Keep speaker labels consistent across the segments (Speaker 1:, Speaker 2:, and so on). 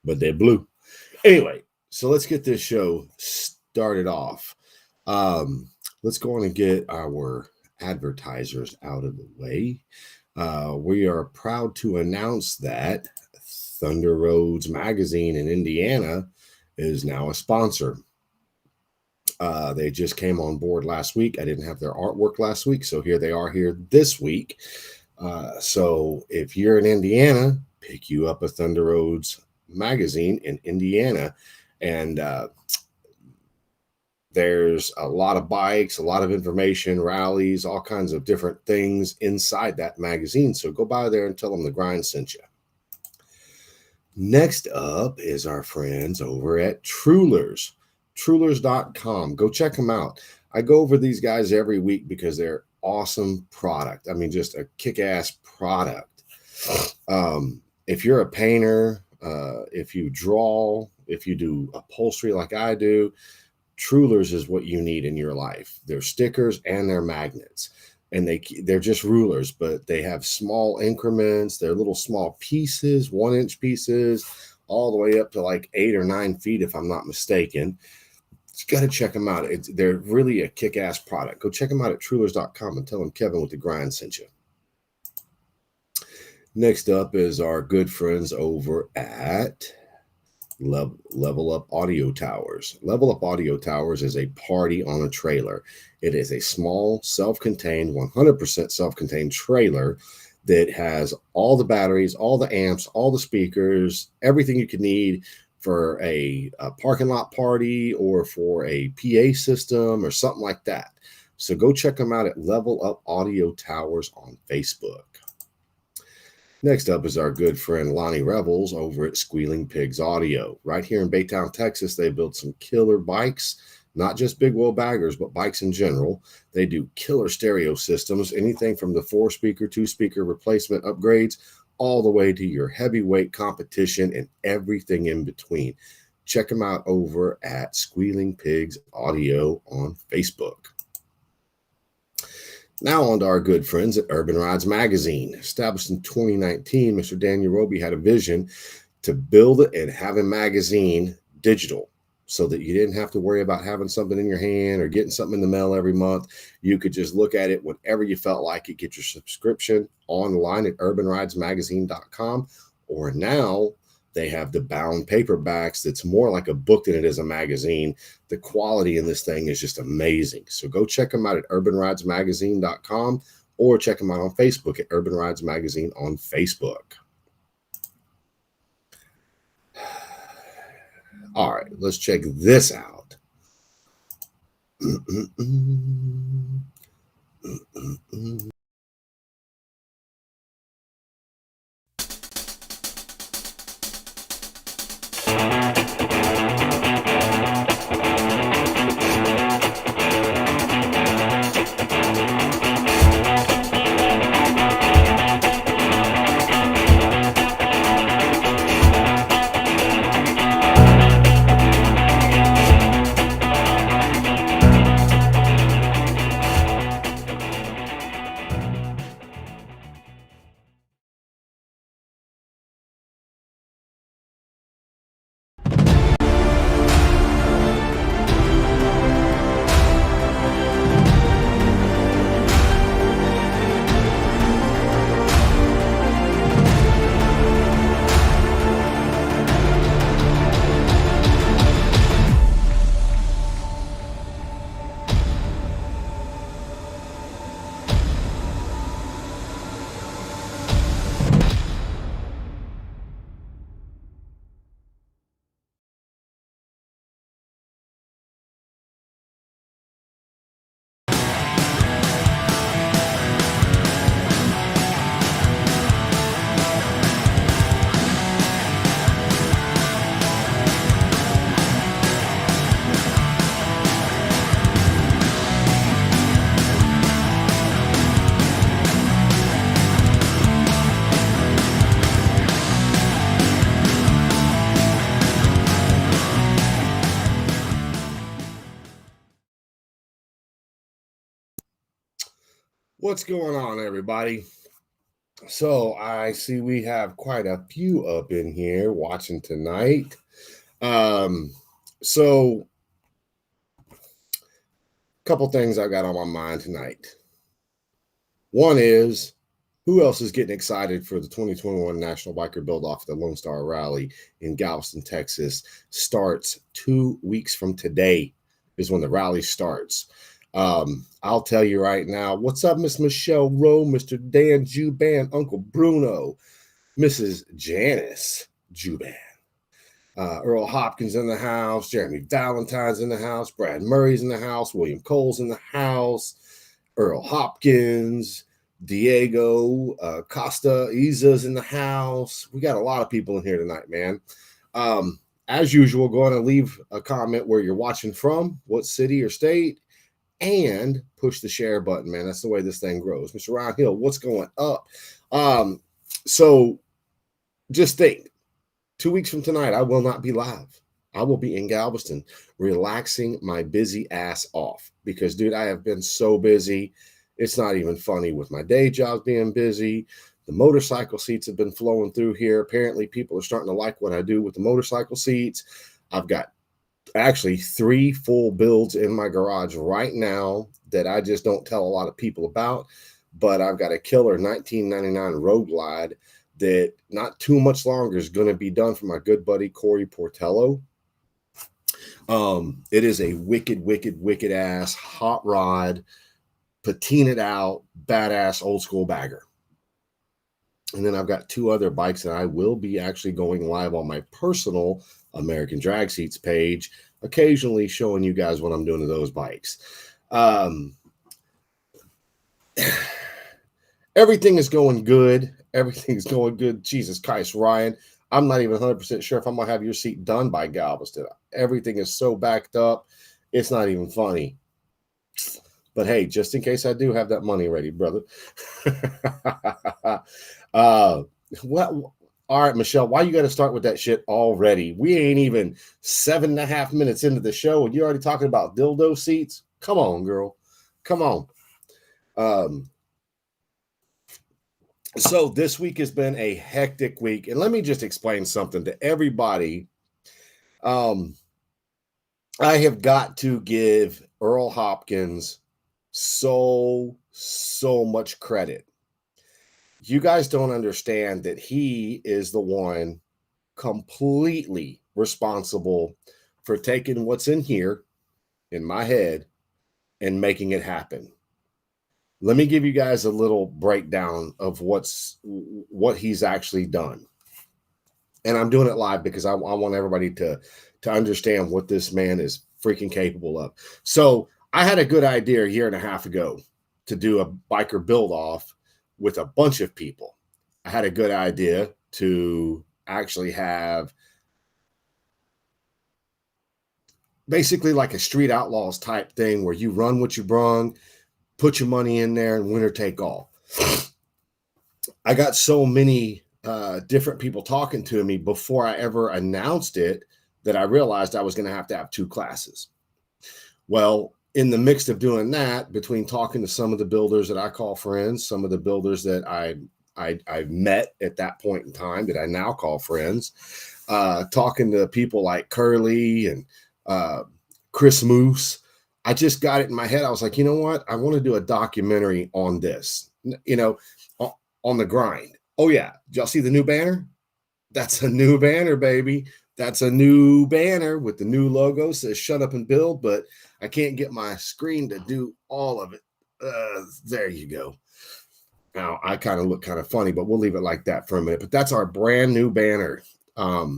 Speaker 1: but they're blue. Anyway, so let's get this show started off. Let's go on and get our advertisers out of the way. We are proud to announce that Thunder Roads Magazine in Indiana is now a sponsor. They just came on board last week. I didn't have their artwork last week, so here they are here this week. So if you're in Indiana, pick you up a Thunder Roads Magazine in Indiana, and there's a lot of bikes, a lot of information, rallies, all kinds of different things inside that magazine. So go by there and tell them the grind sent you. Next up is our friends over at Trulers, Trulers.com. Go check them out. I go over these guys every week because they're awesome product. I mean, just a kick-ass product. If you're a painter, if you draw, if you do upholstery like I do, Trulers is what you need in your life. They're stickers and they're magnets, and they're just rulers, but they have small increments. They're little small pieces, 1-inch pieces, all the way up to like 8 or 9 feet, if I'm not mistaken. You got to check them out. They're really a kick-ass product. Go check them out at Trulers.com and tell them Kevin with the grind sent you. Next up is our good friends over at Level Up Audio Towers. Level Up Audio Towers is a party on a trailer. It is a small, self-contained, 100% self-contained trailer that has all the batteries, all the amps, all the speakers, everything you could need for a parking lot party or for a PA system or something like that. So go check them out at Level Up Audio Towers on Facebook. Next up is our good friend Lonnie Revels over at Squealing Pigs Audio. Right here in Baytown, Texas, they built some killer bikes, not just big wheel baggers, but bikes in general. They do killer stereo systems, anything from the 4-speaker, 2-speaker replacement upgrades, all the way to your heavyweight competition and everything in between. Check them out over at Squealing Pigs Audio on Facebook. Now on to our good friends at Urban Rides Magazine. Established in 2019, Mr. Daniel Roby had a vision to build it and have a magazine digital so that you didn't have to worry about having something in your hand or getting something in the mail every month. You could just look at it whenever you felt like it, get your subscription online at urbanridesmagazine.com, or now they have the bound paperbacks that's more like a book than it is a magazine. The quality in this thing is just amazing. So go check them out at urbanridesmagazine.com or check them out on Facebook at Urban Rides Magazine on Facebook. All right, let's check this out. What's going on, everybody? So I see we have quite a few up in here watching tonight. Um, so couple things I got on my mind tonight. One is, who else is getting excited for the 2021 National Biker Build Off the Lone Star Rally in Galveston, Texas? Starts 2 weeks from today is when the rally starts. I'll tell you right now. What's up, Miss Michelle Rowe, Mr. Dan Juban, Uncle Bruno, Mrs. Janice Juban. Earl Hopkins in the house, Jeremy Valentine's in the house, Brad Murray's in the house, William Cole's in the house, Earl Hopkins, Diego Costa Iza's in the house. We got a lot of people in here tonight, man. As usual, go on and leave a comment where you're watching from, what city or state, and push the share button, man. That's the way this thing grows. Mr. Ron Hill, what's going up? So just think, 2 weeks from tonight, I will not be live. I will be in Galveston relaxing my busy ass off because, dude, I have been so busy. It's not even funny with my day jobs being busy. The motorcycle seats have been flowing through here. Apparently, people are starting to like what I do with the motorcycle seats. I've got actually 3 full builds in my garage right now that I just don't tell a lot of people about. But I've got a killer 1999 Road Glide that not too much longer is going to be done for my good buddy Corey Portello. It is a wicked ass hot rod, patinaed out, badass old school bagger. And then I've got 2 other bikes that I will be actually going live on my personal American Drag Seats page, occasionally showing you guys what I'm doing to those bikes. Everything is going good. Everything's going good. Jesus Christ, Ryan. I'm not even 100% sure if I'm going to have your seat done by Galveston. Everything is so backed up. It's not even funny. But hey, just in case I do have that money ready, brother. Well, all right, Michelle, why you got to start with that shit already? We ain't even 7.5 minutes into the show and you're already talking about dildo seats? Come on, girl. Come on. So this week has been a hectic week. And let me just explain something to everybody. I have got to give Earl Hopkins so much credit. You guys don't understand that he is the one completely responsible for taking what's in here in my head and making it happen. Let me give you guys a little breakdown of what he's actually done. And I'm doing it live because I want everybody to understand what this man is freaking capable of. So I had a good idea a year and a half ago to do a biker build off with a bunch of people. I had a good idea to actually have basically like a Street Outlaws type thing where you run what you brung, put your money in there, and winner take all. I got so many different people talking to me before I ever announced it that I realized I was going to have 2 classes. Well, in the mix of doing that, between talking to some of the builders that I call friends, some of the builders that I met at that point in time that I now call friends, talking to people like Curly and Chris Moose, I just got it in my head. I was like, you know what? I want to do a documentary on this, on the grind. Oh, yeah. Did y'all see the new banner? That's a new banner, baby. That's a new banner with the new logo. Says shut up and build, but I can't get my screen to do all of it. There you go. Now, I kind of look kind of funny, but we'll leave it like that for a minute. But that's our brand new banner. I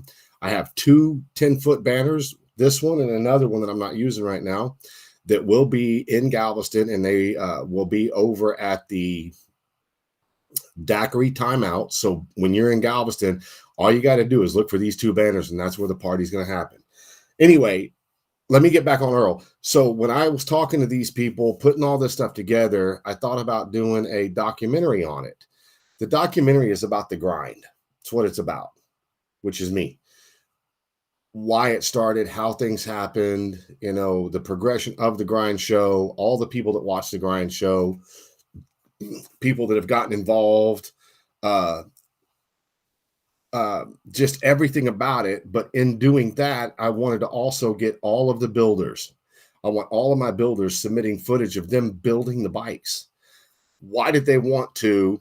Speaker 1: have 2 10-foot banners, this one and another one that I'm not using right now, that will be in Galveston, and they will be over at the Daiquiri Timeout. So when you're in Galveston, all you got to do is look for these 2 banners, and that's where the party's going to happen. Anyway, let me get back on Earl. So when I was talking to these people, putting all this stuff together, I thought about doing a documentary on it. The documentary is about the grind. It's what it's about, which is me. Why it started, how things happened, the progression of the grind show, all the people that watch the grind show, people that have gotten involved, uh, just everything about it. But in doing that, I wanted to also get all of the builders. I want all of my builders submitting footage of them building the bikes. Why did they want to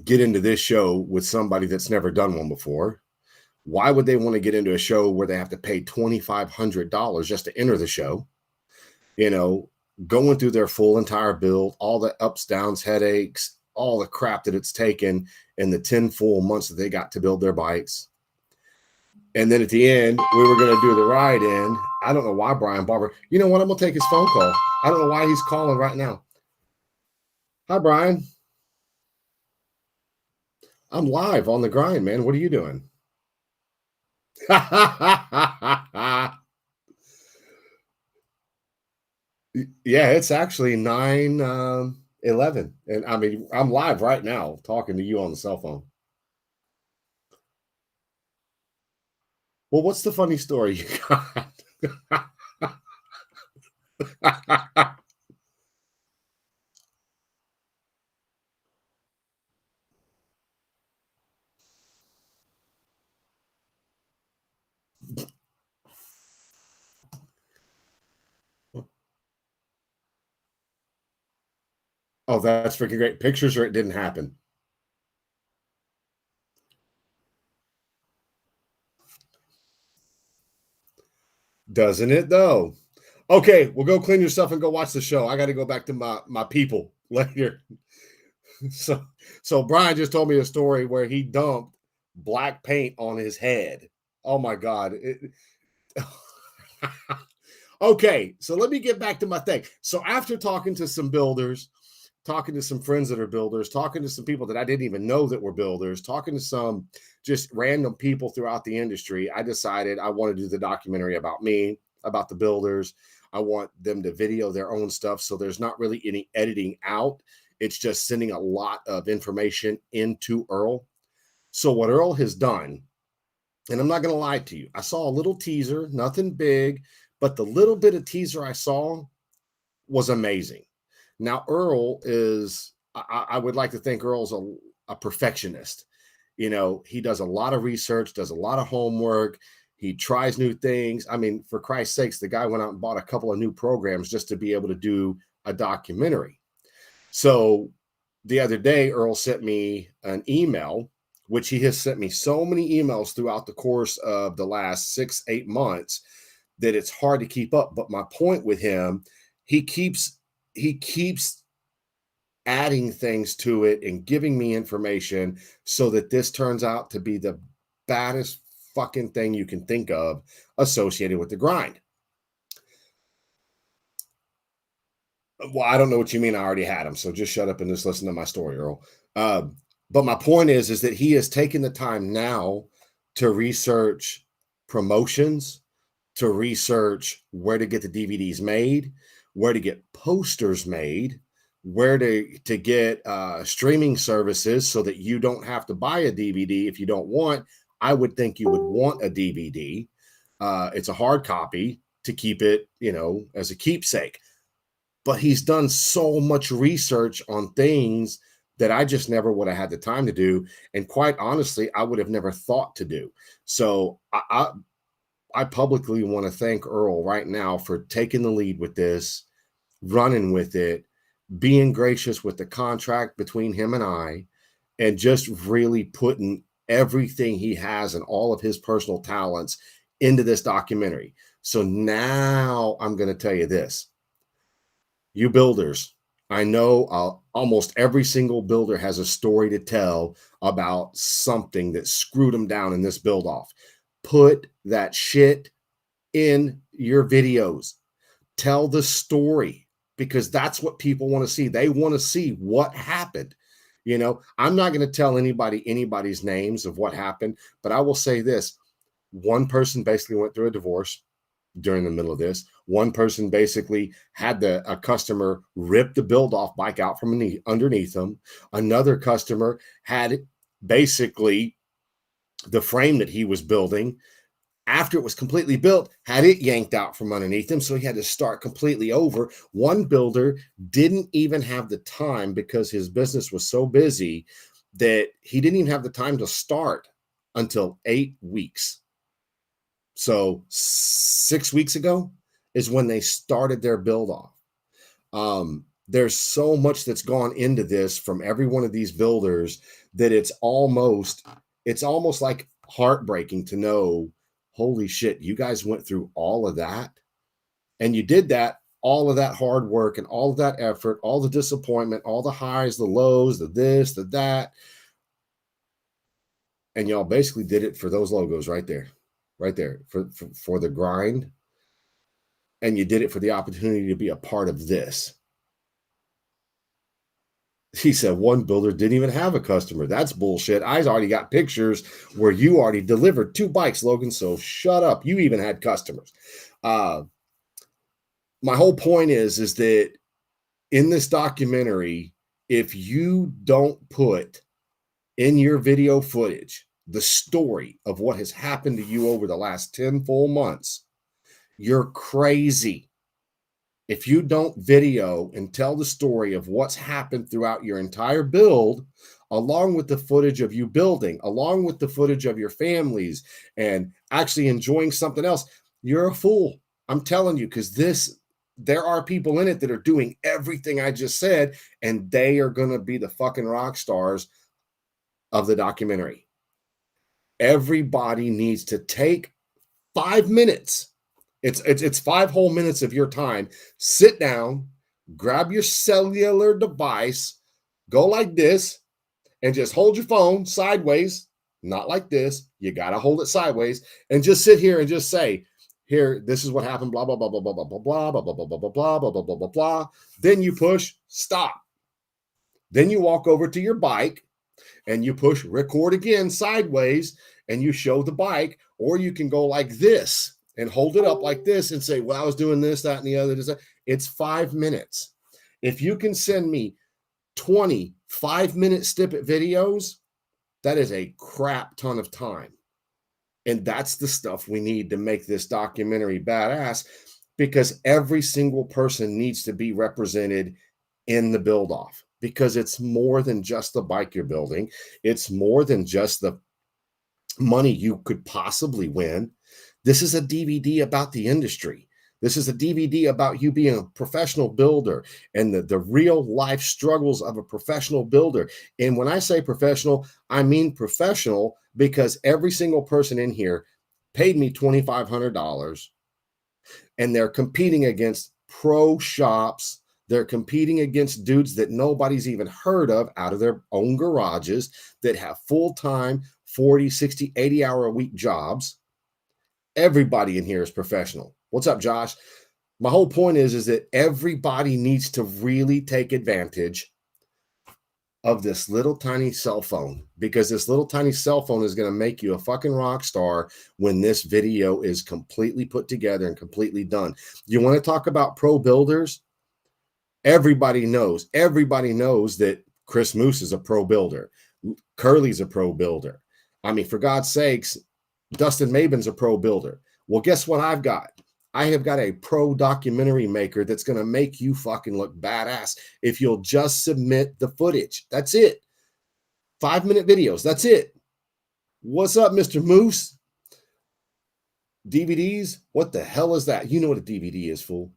Speaker 1: get into this show with somebody that's never done one before? Why would they want to get into a show where they have to pay $2,500 just to enter the show? You know, going through their full entire build, all the ups, downs, headaches, all the crap that it's taken in the 10 full months that they got to build their bikes. And then at the end, we were going to do the ride in. I don't know why Brian Barber. You know what? I'm going to take his phone call. I don't know why he's calling right now. Hi, Brian. I'm live on the grind, man. What are you doing? Yeah, it's actually 9:11, and I mean, I'm live right now talking to you on the cell phone. Well, what's the funny story you got? Oh, that's freaking great. Pictures or it didn't happen. Doesn't it though? Okay, well, go clean yourself and go watch the show. I got to go back to my people later. So so Brian just told me a story where he dumped black paint on his head. Oh my God. Okay, so let me get back to my thing. So after talking to some builders, talking to some friends that are builders, talking to some people that I didn't even know that were builders, talking to some just random people throughout the industry, I decided I want to do the documentary about me, about the builders. I want them to video their own stuff. So there's not really any editing out. It's just sending a lot of information into Earl. So what Earl has done, and I'm not going to lie to you, I saw a little teaser, nothing big, but the little bit of teaser I saw was amazing. Now, Earl is, I would like to think Earl's a perfectionist. You know, he does a lot of research, does a lot of homework. He tries new things. I mean, for Christ's sakes, the guy went out and bought a couple of new programs just to be able to do a documentary. So the other day, Earl sent me an email, which he has sent me so many emails throughout the course of the last 6-8 months that it's hard to keep up. But my point with him, he keeps adding things to it and giving me information so that this turns out to be the baddest fucking thing you can think of associated with the grind. Well, I don't know what you mean. I already had him, so just shut up and just listen to my story, Earl. But my point is that he has taken the time now to research promotions, to research where to get the DVDs made, where to get posters made, where to get streaming services so that you don't have to buy a DVD if you don't want. I would think you would want a DVD. It's a hard copy to keep it, you know, as a keepsake. But he's done so much research on things that I just never would have had the time to do. And quite honestly, I would have never thought to do. So I publicly want to thank Earl right now for taking the lead with this, running with it, being gracious with the contract between him and I, and just really putting everything he has and all of his personal talents into this documentary. So now I'm going to tell you this. You builders, I know almost every single builder has a story to tell about something that screwed them down in this build off. Put that shit in your videos. Tell the story, because that's what people want to see. They want to see what happened. You know, I'm not going to tell anybody's names of what happened, but I will say this. One person basically went through a divorce during the middle of this. One person basically had a customer rip the build off bike out from underneath them. Another customer had basically the frame that he was building, after it was completely built, had it yanked out from underneath him. So he had to start completely over. One builder didn't even have the time, because his business was so busy, that he didn't even have the time to start until 8 weeks. So 6 weeks ago is when they started their build off. There's so much that's gone into this from every one of these builders that it's almost like heartbreaking to know, holy shit, you guys went through all of that, and you did that, all of that hard work and all of that effort, all the disappointment, all the highs, the lows, the this, the that, and y'all basically did it for those logos right there for the grind, and you did it for the opportunity to be a part of this. He said one builder didn't even have a customer. That's bullshit. I already got pictures where you already delivered 2 bikes, Logan. So shut up. You even had customers. My whole point is that in this documentary, if you don't put in your video footage the story of what has happened to you over the last 10 full months, you're crazy. If you don't video and tell the story of what's happened throughout your entire build, along with the footage of you building, along with the footage of your families and actually enjoying something else, you're a fool. I'm telling you, because there are people in it that are doing everything I just said, and they are going to be the fucking rock stars of the documentary. Everybody needs to take 5 minutes. It's 5 whole minutes of your time. Sit down, grab your cellular device, go like this, and just hold your phone sideways, not like this. You got to hold it sideways and just sit here and just say, here, this is what happened, blah, blah, blah, blah, blah, blah, blah, blah, blah, blah, blah, blah, blah, blah, blah, blah, blah, blah. Then you push stop. Then you walk over to your bike and you push record again sideways and you show the bike, or you can go like this and hold it up like this and say, well, I was doing this, that, and the other. It's 5 minutes. If you can send me 20 5-minute snippet videos, that is a crap ton of time. And that's the stuff we need to make this documentary badass, because every single person needs to be represented in the build off, because it's more than just the bike you're building. It's more than just the money you could possibly win. This is a DVD about the industry. This is a DVD about you being a professional builder and the real life struggles of a professional builder. And when I say professional, I mean professional, because every single person in here paid me $2,500, and they're competing against pro shops. They're competing against dudes that nobody's even heard of out of their own garages that have full-time 40, 60, 80-hour-a-week jobs. Everybody in here is professional. What's up, Josh? My whole point is that everybody needs to really take advantage of this little tiny cell phone, because this little tiny cell phone is going to make you a fucking rock star when this video is completely put together and completely done. You want to talk about pro builders? Everybody knows that Chris Moose is a pro builder. Curly's a pro builder. I mean, for God's sakes, Dustin Mabin's a pro builder. Well, guess what I've got? I have got a pro documentary maker that's going to make you fucking look badass if you'll just submit the footage. That's it. 5-minute videos. That's it. What's up, Mr. Moose? DVDs? What the hell is that? You know what a DVD is, fool.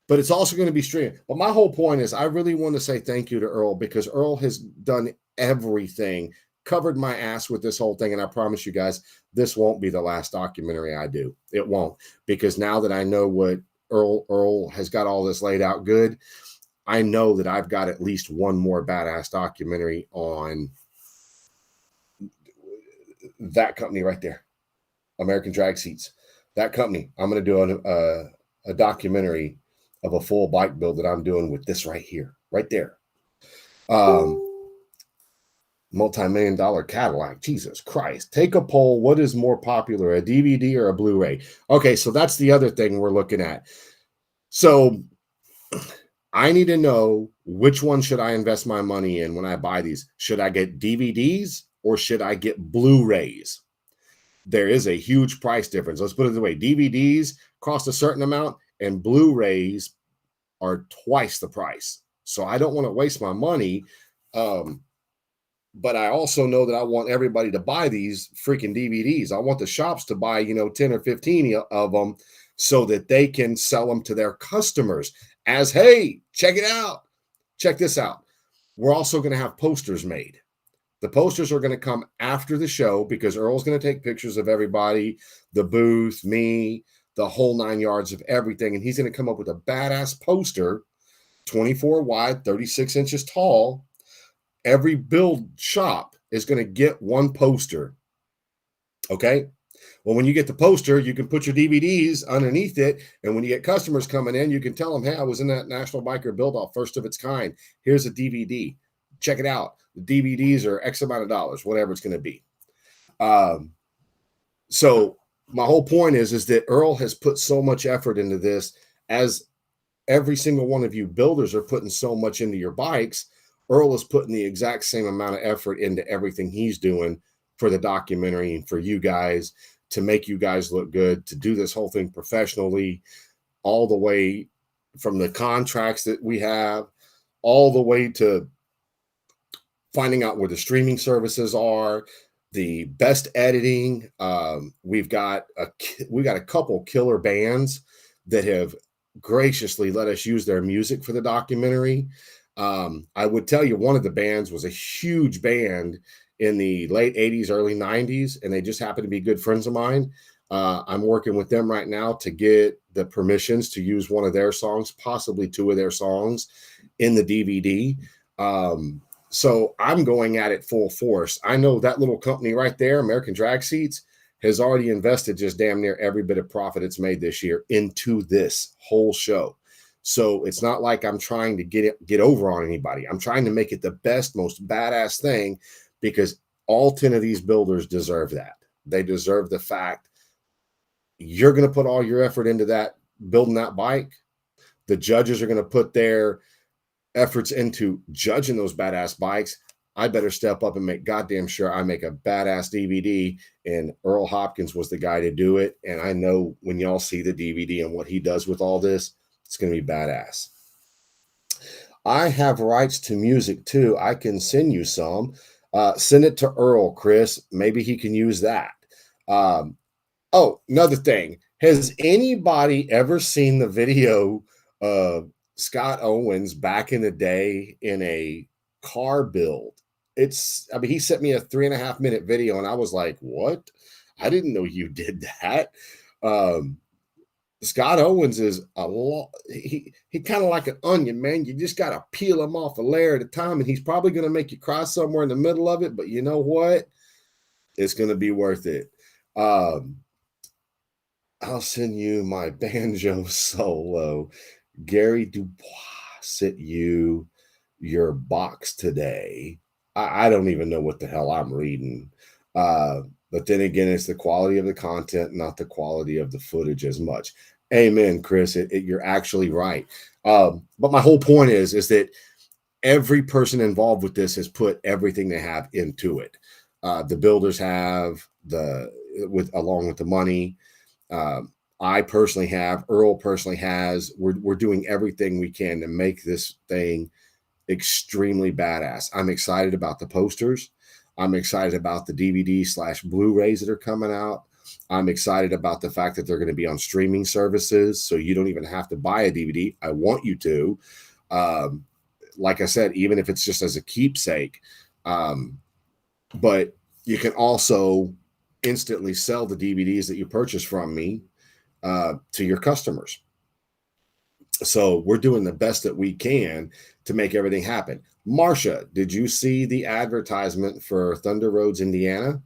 Speaker 1: But it's also going to be streamed. But my whole point is I really want to say thank you to Earl, because Earl has done everything, covered my ass with this whole thing. And I promise you guys, this won't be the last documentary I do. It won't, because now that I know what Earl has got all this laid out good, I know that I've got at least one more badass documentary on that company right there, American Drag Seats. That company, I'm going to do a documentary of a full bike build that I'm doing with this right here, right there. Multi-million-dollar Cadillac. Jesus Christ. Take a poll. What is more popular, a DVD or a Blu-ray? Okay, so that's the other thing we're looking at. So I need to know, which one should I invest my money in when I buy these? Should I get DVDs or should I get Blu-rays? There is a huge price difference. Let's put it this way. DVDs cost a certain amount and Blu-rays are twice the price. So I don't want to waste my money but I also know that I want everybody to buy these freaking DVDs. I want the shops to buy, 10 or 15 of them so that they can sell them to their customers as, hey, check it out. Check this out. We're also going to have posters made. The posters are going to come after the show because Earl's going to take pictures of everybody, the booth, me, the whole 9 yards of everything. And he's going to come up with a badass poster, 24 wide, 36 inches tall. Every build shop is going to get one poster. Okay. Well, when you get the poster, you can put your DVDs underneath it. And when you get customers coming in, you can tell them, hey, I was in that National Biker Build-Off, first of its kind. Here's a DVD. Check it out. The DVDs are X amount of dollars, whatever it's going to be. So my whole point is that Earl has put so much effort into this, as every single one of you builders are putting so much into your bikes. Earl is putting the exact same amount of effort into everything he's doing for the documentary and for you guys, to make you guys look good, to do this whole thing professionally, all the way from the contracts that we have, all the way to finding out where the streaming services are, the best editing. We've got a couple killer bands that have graciously let us use their music for the documentary. I would tell you, one of the bands was a huge band in the late 80s, early 90s, and they just happen to be good friends of mine. I'm working with them right now to get the permissions to use one of their songs, possibly two of their songs, in the DVD. So I'm going at it full force. I know that little company right there, American Drag Seats, has already invested just damn near every bit of profit it's made this year into this whole show. So it's not like I'm trying to get over on anybody. I'm trying to make it the best, most badass thing, because all 10 of these builders deserve that. They deserve the fact you're going to put all your effort into that, building that bike. The judges are going to put their efforts into judging those badass bikes. I better step up and make goddamn sure I make a badass DVD. And Earl Hopkins was the guy to do it. And I know when y'all see the DVD and what he does with all this, it's going to be badass. I have rights to music too. I can send you some. Send it to Earl, Chris. Maybe he can use that. Oh, another thing. Has anybody ever seen the video of Scott Owens back in the day in a car build? He sent me a 3.5 minute video and I was like, what? I didn't know you did that. Scott Owens is he kind of like an onion, man. You just got to peel him off a layer at a time, and he's probably going to make you cry somewhere in the middle of it. But you know what? It's going to be worth it. I'll send you my banjo solo. Gary Dubois sent you your box today. I don't even know what the hell I'm reading. But then again, it's the quality of the content, not the quality of the footage as much. Amen, Chris. You're actually right. But my whole point is that every person involved with this has put everything they have into it. The builders have along with the money. I personally have. Earl personally has. We're doing everything we can to make this thing extremely badass. I'm excited about the posters. I'm excited about the DVD/Blu-rays that are coming out. I'm excited about the fact that they're going to be on streaming services, so you don't even have to buy a DVD. I want you to. Like I said, even if it's just as a keepsake. But you can also instantly sell the DVDs that you purchase from me to your customers. So we're doing the best that we can to make everything happen. Marcia, did you see the advertisement for Thunder Roads, Indiana?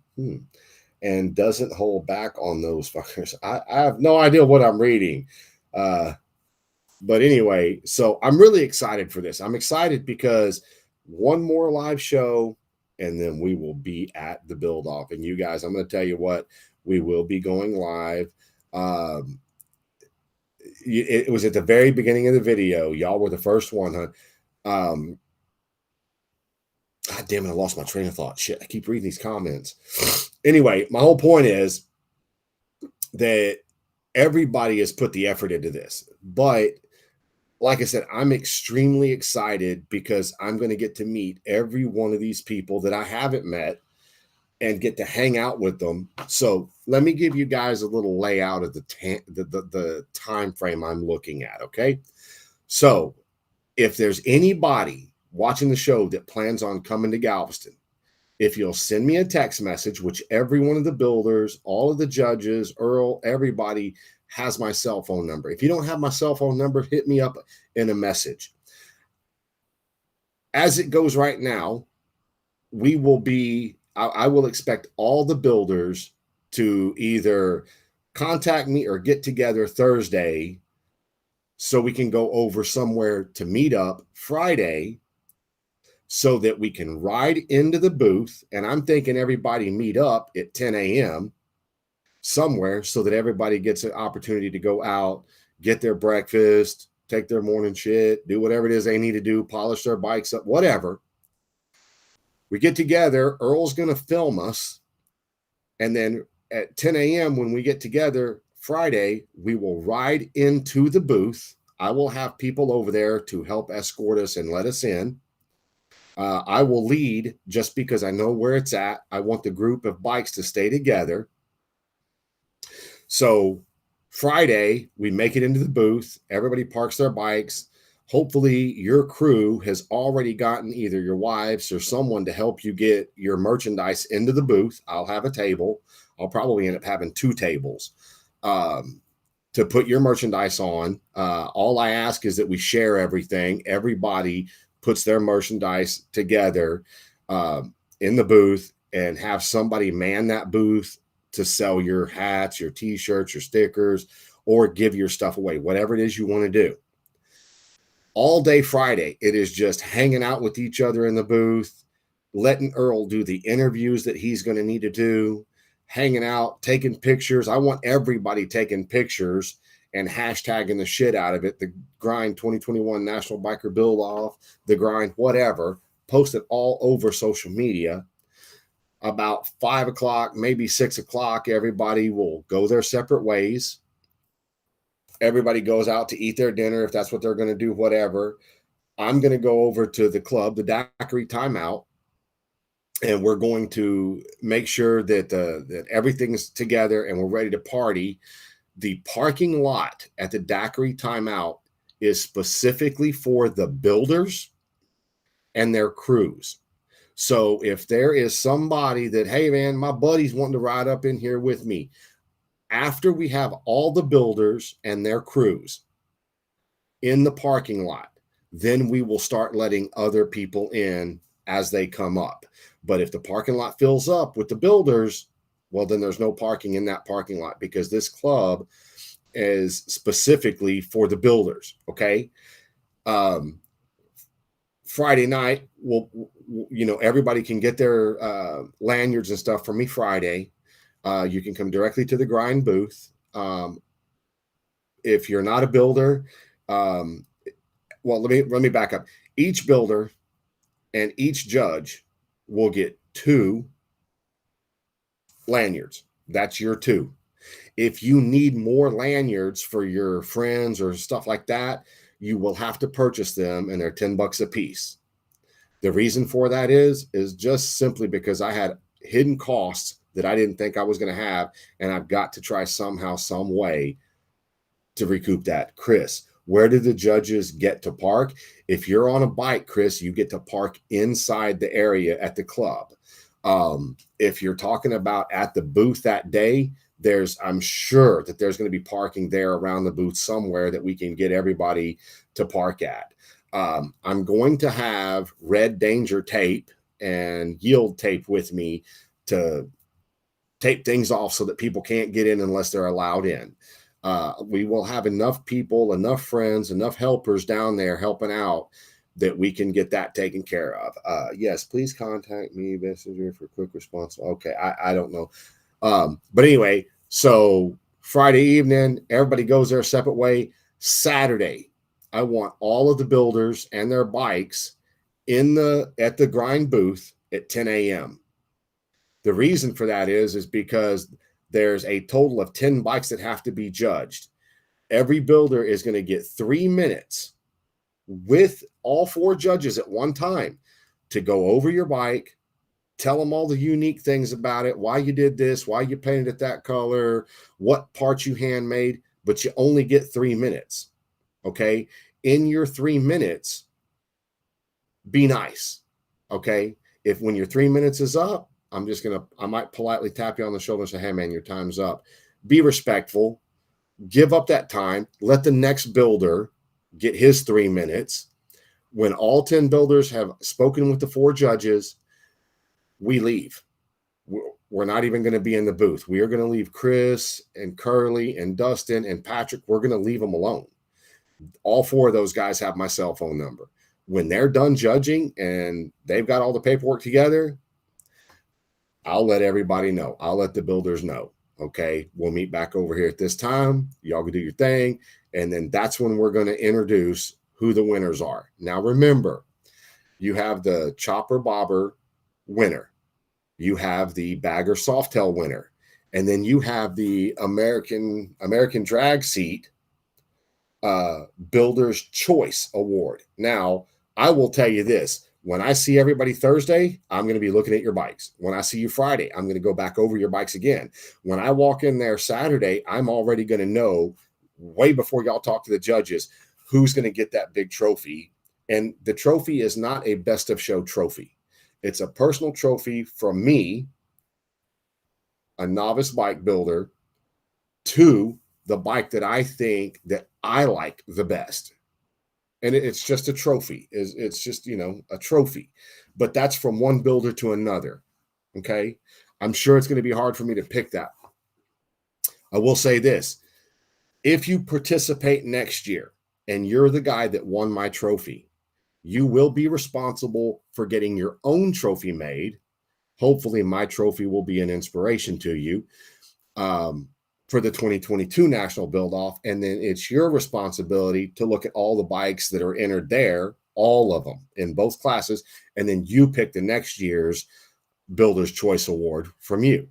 Speaker 1: And doesn't hold back on those fuckers. I have no idea what I'm reading. But anyway, so I'm really excited for this. I'm excited because one more live show, and then we will be at the build-off. And you guys, I'm going to tell you what, we will be going live. It was at the very beginning of the video. Y'all were the first one, huh? God damn it, I lost my train of thought. Shit, I keep reading these comments. Anyway, my whole point is that everybody has put the effort into this, but like I said, I'm extremely excited because I'm going to get to meet every one of these people that I haven't met and get to hang out with them. So let me give you guys a little layout of the time frame I'm looking at. Okay, so if there's anybody watching the show that plans on coming to Galveston, if you'll send me a text message, which every one of the builders, all of the judges, Earl, everybody has my cell phone number. If you don't have my cell phone number, hit me up in a message. As it goes right now, I will expect all the builders to either contact me or get together Thursday so we can go over somewhere to meet up Friday so that we can ride into the booth. And I'm thinking everybody meet up at 10 a.m. somewhere so that everybody gets an opportunity to go out, get their breakfast, take their morning shit, do whatever it is they need to do, polish their bikes up, whatever. We get together. Earl's going to film us. And then at 10 a.m., when we get together Friday, we will ride into the booth. I will have people over there to help escort us and let us in. I will lead just because I know where it's at. I want the group of bikes to stay together. So Friday, we make it into the booth. Everybody parks their bikes. Hopefully your crew has already gotten either your wives or someone to help you get your merchandise into the booth. I'll have a table. I'll probably end up having 2 tables to put your merchandise on. All I ask is that we share everything. Everybody puts their merchandise together in the booth and have somebody man that booth to sell your hats, your t-shirts, your stickers, or give your stuff away, whatever it is you want to do. All day Friday, it is just hanging out with each other in the booth, letting Earl do the interviews that he's going to need to do, hanging out, taking pictures. I want everybody taking pictures and hashtagging the shit out of it. The Grind 2021 National Biker Build Off, the Grind, whatever. Post it all over social media. About 5 o'clock, maybe 6 o'clock, everybody will go their separate ways. Everybody goes out to eat their dinner if that's what they're going to do, whatever. I'm going to go over to the club, the Daiquiri Timeout, and we're going to make sure that everything's together and we're ready to party. The parking lot at the Daiquiri Timeout is specifically for the builders and their crews. So if there is somebody that, hey man, my buddy's wanting to ride up in here with me, after we have all the builders and their crews in the parking lot, then we will start letting other people in as they come up. But if the parking lot fills up with the builders, well, then there's no parking in that parking lot because this club is specifically for the builders. Okay. Friday night, everybody can get their lanyards and stuff from me Friday. You can come directly to the Grind booth. If you're not a builder, well, let me back up. Each builder and each judge will get 2 lanyards. That's your 2. If you need more lanyards for your friends or stuff like that, you will have to purchase them, and they're $10 a piece. The reason for that is just simply because I had hidden costs that I didn't think I was going to have, and I've got to try somehow, some way to recoup that. Chris, where do the judges get to park? If you're on a bike, Chris, you get to park inside the area at the club. If you're talking about at the booth that day, I'm sure that there's going to be parking there around the booth somewhere that we can get everybody to park at. I'm going to have red danger tape and yield tape with me to tape things off so that people can't get in unless they're allowed in. We will have enough people, enough friends, enough helpers down there helping out that we can get that taken care of. Yes, please contact me, Messenger, for quick response. Okay, I don't know. But anyway, so Friday evening, everybody goes their separate way. Saturday, I want all of the builders and their bikes at the Grind booth at 10 a.m. The reason for that is because there's a total of 10 bikes that have to be judged. Every builder is going to get 3 minutes with all 4 judges at one time to go over your bike, tell them all the unique things about it, why you did this, why you painted it that color, what parts you handmade, but you only get 3 minutes. Okay. In your 3 minutes, be nice. Okay. If when your 3 minutes is up, I might politely tap you on the shoulder and say, hey man, your time's up. Be respectful, give up that time, let the next builder get his 3 minutes. When all 10 builders have spoken with the 4 judges, we leave. We're not even going to be in the booth. We are going to leave Chris and Curly and Dustin and Patrick. We're going to leave them alone. All 4 of those guys have my cell phone number. When they're done judging and they've got all the paperwork together, I'll let everybody know. I'll let the builders know. Okay, we'll meet back over here at this time. Y'all can do your thing. And then that's when we're going to introduce who the winners are. Now, remember, you have the chopper bobber winner. You have the bagger softail winner. And then you have the American drag seat Builder's Choice Award. Now, I will tell you this. When I see everybody Thursday, I'm going to be looking at your bikes. When I see you Friday, I'm going to go back over your bikes again. When I walk in there Saturday, I'm already going to know way before y'all talk to the judges who's going to get that big trophy. And the trophy is not a best of show trophy. It's a personal trophy from me, a novice bike builder, to the bike that I think that I like the best. And it's just a trophy. It's just, a trophy. But that's from one builder to another. Okay. I'm sure it's going to be hard for me to pick that. I will say this. If you participate next year and you're the guy that won my trophy, you will be responsible for getting your own trophy made. Hopefully my trophy will be an inspiration to you for the 2022 National Build-Off. And then it's your responsibility to look at all the bikes that are entered there, all of them in both classes. And then you pick the next year's Builder's Choice Award from you.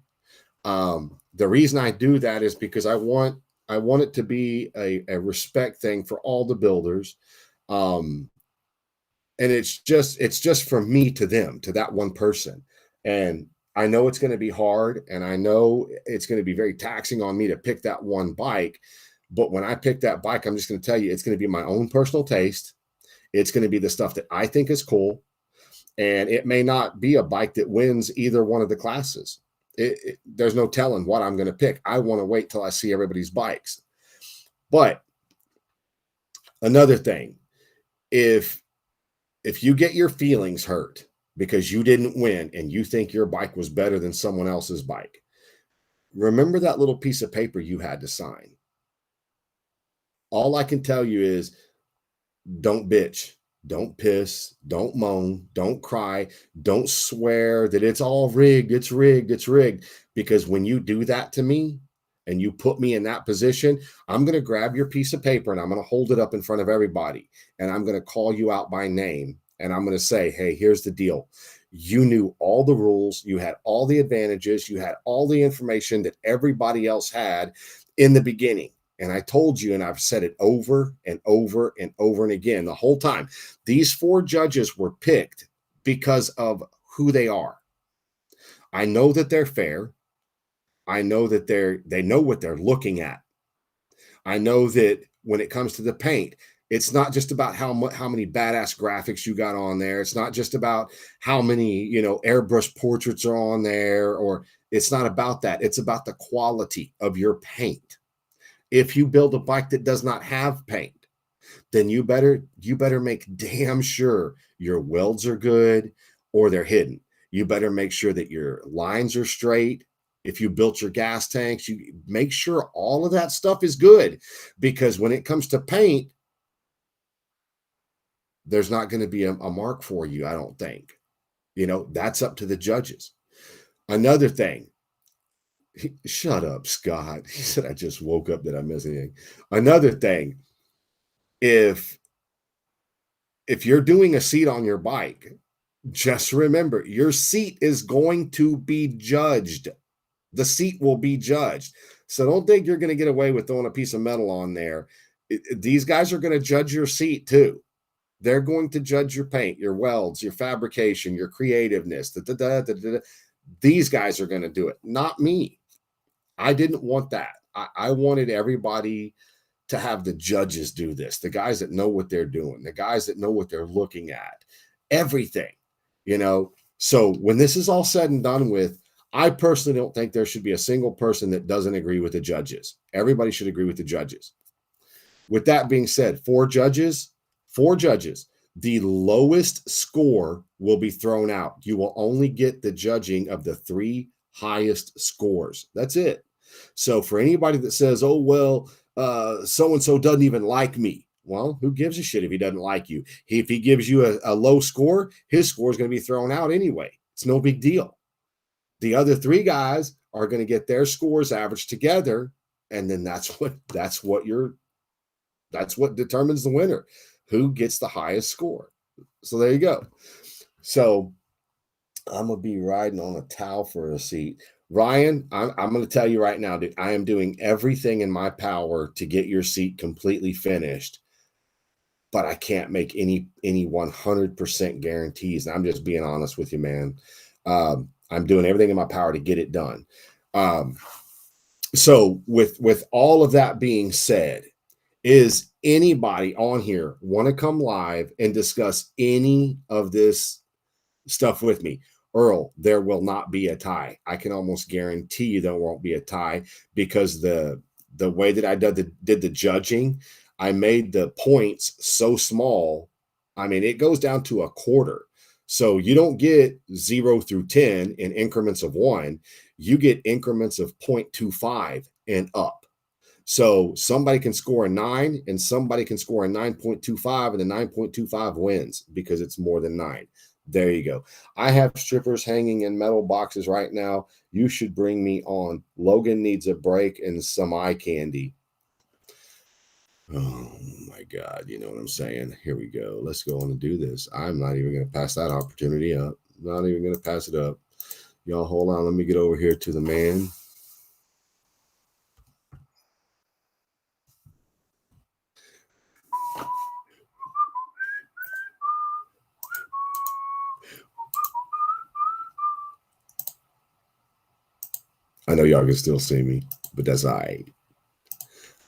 Speaker 1: The reason I do that is because I want it to be a respect thing for all the builders. And it's just from me to them, to that one person. And I know it's going to be hard, and I know it's going to be very taxing on me to pick that one bike. But when I pick that bike, I'm just going to tell you, it's going to be my own personal taste. It's going to be the stuff that I think is cool. And it may not be a bike that wins either one of the classes. There's no telling what I'm going to pick. I want to wait till I see everybody's bikes. But another thing, if you get your feelings hurt because you didn't win and you think your bike was better than someone else's bike, remember that little piece of paper you had to sign. All I can tell you is don't bitch, don't piss, don't moan, don't cry, don't swear that it's all rigged, it's rigged, it's rigged. Because when you do that to me and you put me in that position, I'm going to grab your piece of paper and I'm going to hold it up in front of everybody. And I'm going to call you out by name. And I'm going to say, hey, here's the deal. You knew all the rules. You had all the advantages. You had all the information that everybody else had in the beginning. And I told you, and I've said it over and over and over and again the whole time. These 4 judges were picked because of who they are. I know that they're fair. I know that they know what they're looking at. I know that when it comes to the paint, it's not just about how many badass graphics you got on there. It's not just about how many, airbrush portraits are on there, or it's not about that. It's about the quality of your paint. If you build a bike that does not have paint, then you better make damn sure your welds are good or they're hidden. You better make sure that your lines are straight. If you built your gas tanks, you make sure all of that stuff is good, because when it comes to paint, there's not going to be a mark for you, I don't think. That's up to the judges. Another thing, shut up, Scott. He said, I just woke up. Did I miss anything? Another thing, if you're doing a seat on your bike, just remember your seat is going to be judged. The seat will be judged. So don't think you're going to get away with throwing a piece of metal on there. These guys are going to judge your seat too. They're going to judge your paint, your welds, your fabrication, your creativeness. These guys are going to do it, not me. I didn't want that. I wanted everybody to have the judges do this, the guys that know what they're doing, the guys that know what they're looking at, everything, you know. So when this is all said and done with, I personally don't think there should be a single person that doesn't agree with the judges. Everybody should agree with the judges. With that being said, four judges, the lowest score will be thrown out. You will only get the judging of the three highest scores. That's it. So for anybody that says, oh, well, so-and-so doesn't even like me. Well, who gives a shit if he doesn't like you? If he gives you a low score, his score is going to be thrown out anyway. It's no big deal. The other three guys are going to get their scores averaged together, and then that's what determines the winner, who gets the highest score. So there you go. So I'm going to be riding on a towel for a seat. Ryan, I'm going to tell you right now, dude, I am doing everything in my power to get your seat completely finished, but I can't make any 100% guarantees. And I'm just being honest with you, man. I'm doing everything in my power to get it done. So with all of that being said, is anybody on here want to come live and discuss any of this stuff with me? Earl, there will not be a tie. I can almost guarantee you there won't be a tie, because the way that I did the judging, I made the points so small. I mean, it goes down to a quarter. So you don't get 0 through 10 in increments of 1. You get increments of 0.25 and up. So somebody can score a 9 and somebody can score a 9.25, and the 9.25 wins because it's more than 9. There you go. I have strippers hanging in metal boxes right now. You should bring me on. Logan needs a break and some eye candy. Oh my God. You know what I'm saying? Here we go. Let's go on and do this. I'm not even going to pass that opportunity up. Not even going to pass it up. Y'all hold on. Let me get over here to the man. I know y'all can still see me, but that's all right.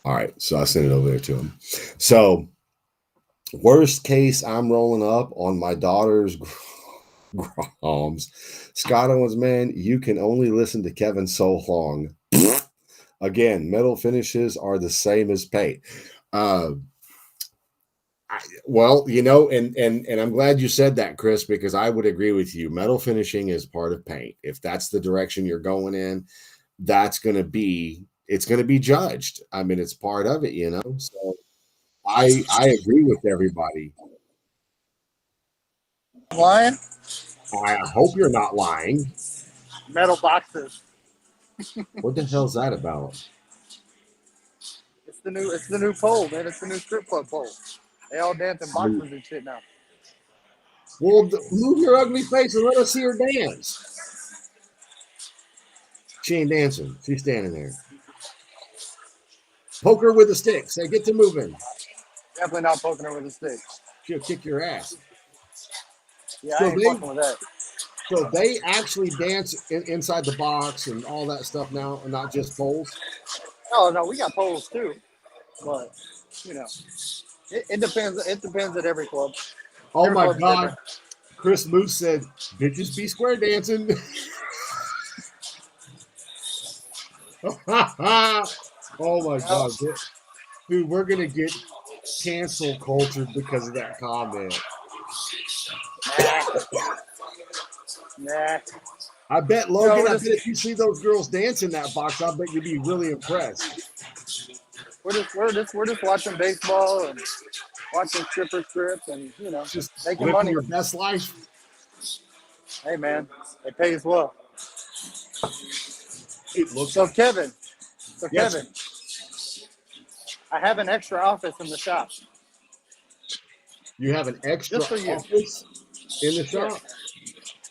Speaker 1: All right, so I sent it over there to him. So, worst case, I'm rolling up on my daughter's Groms. Scott Owens, man, you can only listen to Kevin so long. Again, metal finishes are the same as paint. Well, you know, and I'm glad you said that, Chris, because I would agree with you. Metal finishing is part of paint. If that's the direction you're going in, it's going to be judged. I mean, it's part of it, you know. So I agree with everybody.
Speaker 2: Lying?
Speaker 1: I hope you're not lying.
Speaker 2: Metal boxes.
Speaker 1: What the hell's that about?
Speaker 2: It's the new pole, man. It's the new strip club pole. They all dance in boxes and shit now.
Speaker 1: Well, move your ugly face and let us see her dance. She ain't dancing. She's standing there. Poke her with a stick. Say, get to moving.
Speaker 2: Definitely not poking her with a stick.
Speaker 1: She'll kick your ass.
Speaker 2: Yeah, I ain't fucking with that.
Speaker 1: So they actually dance inside the box and all that stuff now, and not just poles?
Speaker 2: Oh, no, we got poles too. But, you know, it depends. It depends at every club.
Speaker 1: Oh,
Speaker 2: every
Speaker 1: my
Speaker 2: club's
Speaker 1: God.
Speaker 2: Different.
Speaker 1: Chris Moose said, bitches be square dancing. Oh, my God. Dude, we're going to get cancel cultured because of that comment.
Speaker 2: Nah.
Speaker 1: I bet, Logan, if you see those girls dance in that box, I bet you'd be really impressed.
Speaker 2: We're just watching baseball and watching strippers strip and, you know,
Speaker 1: just
Speaker 2: making money.
Speaker 1: Your best life.
Speaker 2: Hey, man, it pays well.
Speaker 1: It looks
Speaker 2: so
Speaker 1: like
Speaker 2: Kevin,
Speaker 1: yes.
Speaker 2: Kevin, I have an extra office in the shop.
Speaker 1: You have an extra office in the shop?
Speaker 2: Yes.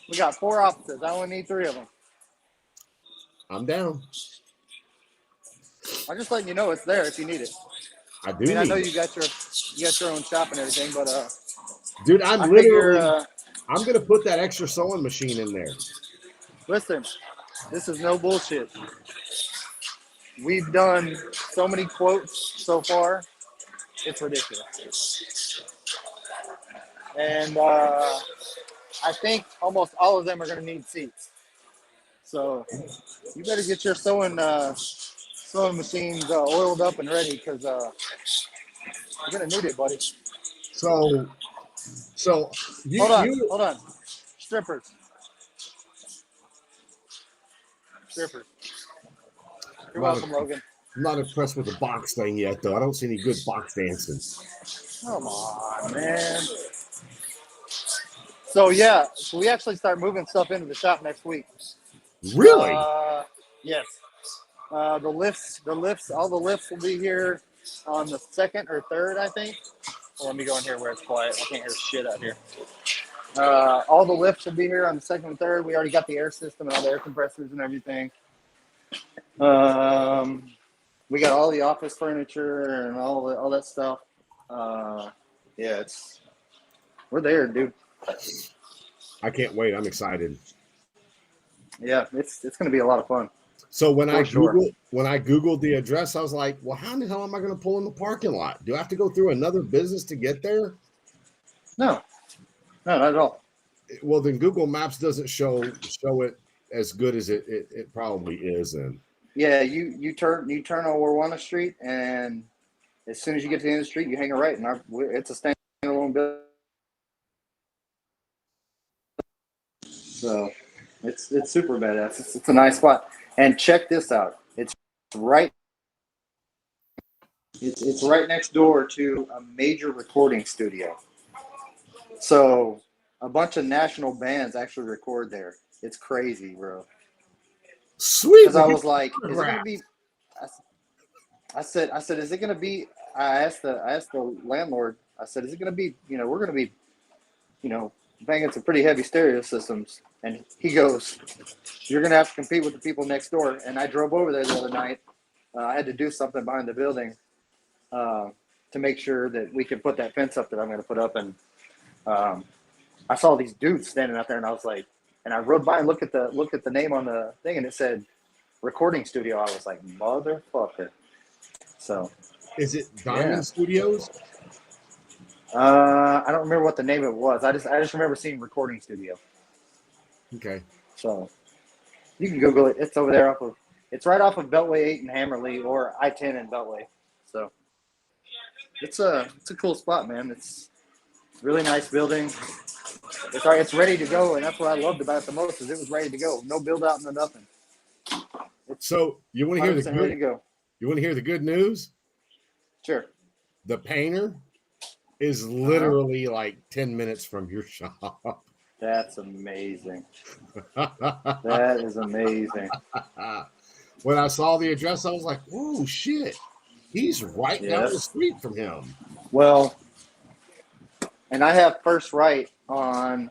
Speaker 2: We got 4 offices. I only need 3 of them.
Speaker 1: I'm down.
Speaker 2: I'm just letting you know it's there if you need it.
Speaker 1: I do.
Speaker 2: I know you got your own shop and everything, but
Speaker 1: Dude,
Speaker 2: I figure,
Speaker 1: I'm gonna put that extra sewing machine in there.
Speaker 2: listen, this is no bullshit. We've done so many quotes so far, it's ridiculous. And I think almost all of them are going to need seats. So you better get your sewing machines oiled up and ready because you're going to need it, buddy.
Speaker 1: So you
Speaker 2: Hold on. Strippers. You're
Speaker 1: not
Speaker 2: welcome, Logan.
Speaker 1: I'm not impressed with the box thing yet, though. I don't see any good box dancing.
Speaker 2: Come on, man. So yeah, so we actually start moving stuff into the shop next week.
Speaker 1: Really?
Speaker 2: Yes. All the lifts will be here on the 2nd or 3rd, I think. Well, let me go in here where it's quiet. I can't hear shit out here. All the lifts will be here on the 2nd and 3rd. We already got the air system and all the air compressors and everything. We got all the office furniture and all that stuff. Yeah, we're there, dude.
Speaker 1: I can't wait. I'm excited.
Speaker 2: Yeah, it's going to be a lot of fun.
Speaker 1: So when I Googled the address, I was like, well, how in the hell am I going to pull in the parking lot? Do I have to go through another business to get there?
Speaker 2: No, not at all.
Speaker 1: Well, then Google Maps doesn't show it as good as it probably is. And
Speaker 2: yeah, you turn over Warner Street, and as soon as you get to the end of the street, you hang a right, and it's a standalone building. So it's super badass. It's a nice spot. And check this out. It's right next door to a major recording studio. So a bunch of national bands actually record there. It's crazy, bro.
Speaker 1: Sweet.
Speaker 2: Because I was like, is it gonna be? I said, is it gonna be? I asked the landlord. I said, is it gonna be? We're gonna be, banging some pretty heavy stereo systems. And he goes, you're going to have to compete with the people next door. And I drove over there the other night. I had to do something behind the building to make sure that we could put that fence up that I'm going to put up. And I saw these dudes standing out there, and I was like, and I rode by and looked at the name on the thing, and it said recording studio. I was like, motherfucker. So,
Speaker 1: is it Diamond Studios?
Speaker 2: I don't remember what the name of it was. I just remember seeing recording studio.
Speaker 1: Okay.
Speaker 2: So you can Google it. It's over there it's right off of Beltway 8 in Hammerley or I-10 in Beltway. So it's a cool spot, man. It's a really nice building. It's ready to go, and that's what I loved about it the most is it was ready to go. No build out, no nothing.
Speaker 1: So you want to hear the
Speaker 2: ready to go.
Speaker 1: You want to hear the good news?
Speaker 2: Sure.
Speaker 1: The painter is literally like 10 minutes from your shop.
Speaker 2: That's amazing. That is amazing.
Speaker 1: When I saw the address, I was like, oh, shit. He's right down the street from him.
Speaker 2: Well, and I have first right on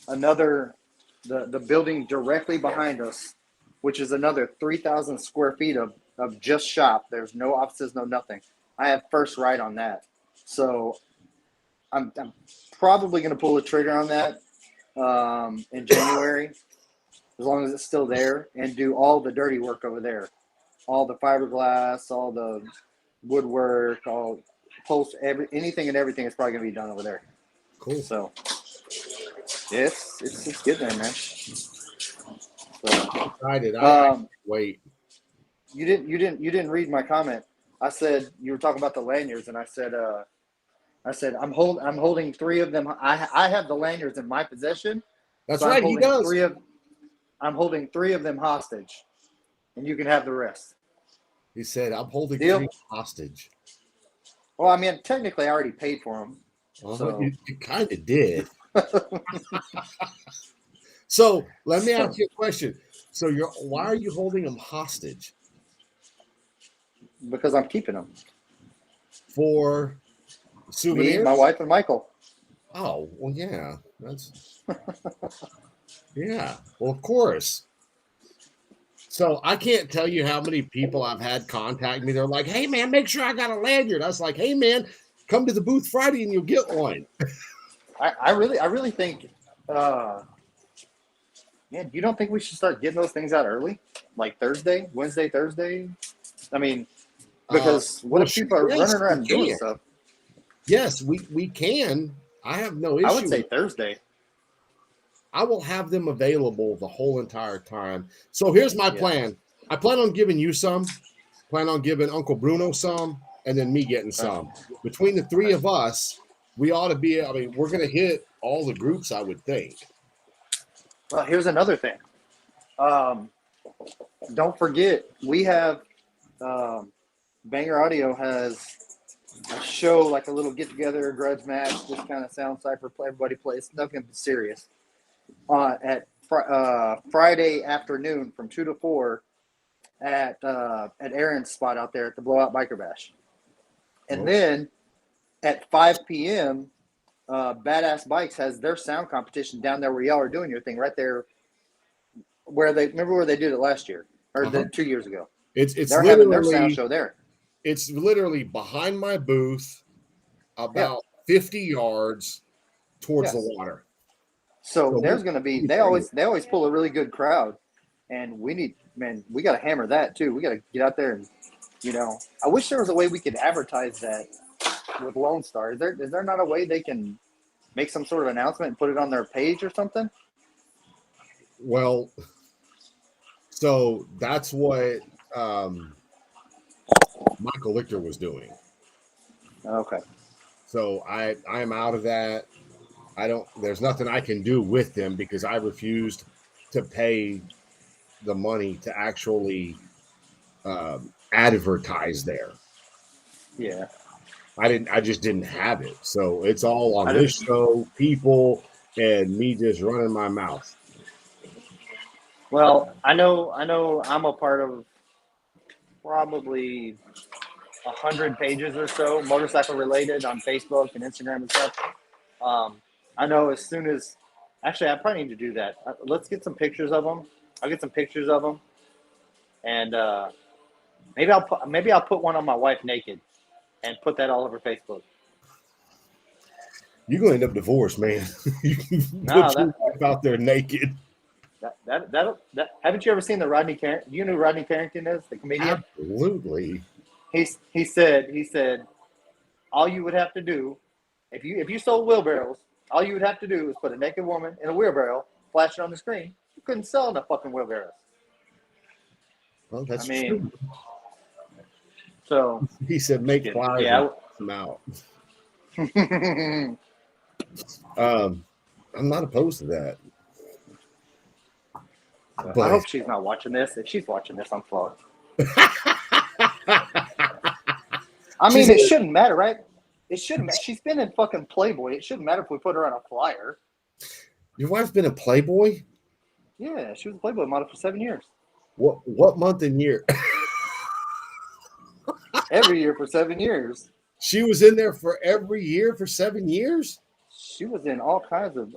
Speaker 2: the building directly behind us, which is another 3,000 square feet of just shop. There's no offices, no nothing. I have first right on that. So I'm probably going to pull the trigger on that. In January, as long as it's still there, and do all the dirty work over there, all the fiberglass, all the woodwork, all anything and everything is probably gonna be done over there.
Speaker 1: Cool.
Speaker 2: So it's good there, man. So,
Speaker 1: excited. I wait.
Speaker 2: You didn't read my comment. I said you were talking about the lanyards, and I said I'm holding 3 of them. I have the lanyards in my possession.
Speaker 1: That's so right. He does.
Speaker 2: I'm holding 3 of them hostage, and you can have the rest.
Speaker 1: He said, "I'm holding 3 hostage."
Speaker 2: Well, I mean, technically, I already paid for them.
Speaker 1: So. You kind of did. So let me ask you a question. So why are you holding them hostage?
Speaker 2: Because I'm keeping them
Speaker 1: for souvenirs.
Speaker 2: Me, my wife, and Michael.
Speaker 1: Oh well, yeah, that's yeah. Well, of course. So I can't tell you how many people I've had contact me. They're like, "Hey, man, make sure I got a lanyard." I was like, "Hey, man, come to the booth Friday and you'll get one."
Speaker 2: I really think, man, you don't think we should start getting those things out early, like Wednesday, Thursday? I mean, because what
Speaker 1: Well,
Speaker 2: if people are
Speaker 1: yes,
Speaker 2: running
Speaker 1: we
Speaker 2: around doing
Speaker 1: can.
Speaker 2: stuff?
Speaker 1: Yes, we can. I have no
Speaker 2: I would
Speaker 1: issue.
Speaker 2: say Thursday.
Speaker 1: I will have them available the whole entire time. So here's my
Speaker 2: Yeah.
Speaker 1: plan. I plan on giving you some, plan on giving Uncle Bruno some, and then me getting
Speaker 2: Okay.
Speaker 1: some. Between the three of us, we ought to be, I mean, we're going to hit all the groups, I would think.
Speaker 2: Well, here's another thing. Don't forget, we have Banger Audio has a show, like a little get together, grudge match, just kind of sound cipher. Everybody plays, nothing serious. At Friday afternoon from 2 to 4 at Aaron's spot out there at the Blowout Biker Bash. And then at 5 p.m., Badass Bikes has their sound competition down there where y'all are doing your thing, right there where they did it last year or 2 years ago. They're having their sound show there.
Speaker 1: It's literally behind my booth, about 50 yards towards the water.
Speaker 2: So there's going to be, they always pull a really good crowd, and we got to hammer that too. We got to get out there and, I wish there was a way we could advertise that with Lone Star. Is there not a way they can make some sort of announcement and put it on their page or something?
Speaker 1: Well, so that's what Michael Lichter was doing.
Speaker 2: Okay.
Speaker 1: So I am out of that. There's nothing I can do with them because I refused to pay the money to actually advertise there.
Speaker 2: Yeah.
Speaker 1: I just didn't have it. So it's all on this show, people, and me just running my mouth.
Speaker 2: Well, I know I'm a part of probably 100 pages or so, motorcycle related, on Facebook and Instagram and stuff. I know as soon as, actually, I probably need to do that. Let's get some pictures of them. I'll get some pictures of them, and maybe I'll put one on my wife naked, and put that all over Facebook.
Speaker 1: You're gonna end up divorced, man. You can put your wife out there naked.
Speaker 2: Haven't you ever seen the Rodney Carrington? Do you know who Rodney Carrington is, the comedian?
Speaker 1: Absolutely.
Speaker 2: He said, all you would have to do, if you sold wheelbarrows, all you would have to do is put a naked woman in a wheelbarrow, flash it on the screen. You couldn't sell enough fucking wheelbarrows.
Speaker 1: Well, that's true.
Speaker 2: So
Speaker 1: he said, make flyers and them out. I'm not opposed to that.
Speaker 2: But I hope she's not watching this. If she's watching this, I'm fucked. I mean, it shouldn't matter, right? It shouldn't matter. She's been in fucking Playboy. It shouldn't matter if we put her on a flyer.
Speaker 1: Your wife's been in Playboy?
Speaker 2: Yeah, she was a Playboy model for 7 years.
Speaker 1: What month and year?
Speaker 2: Every year for 7 years.
Speaker 1: She was in there for every year for 7 years?
Speaker 2: She was in all kinds of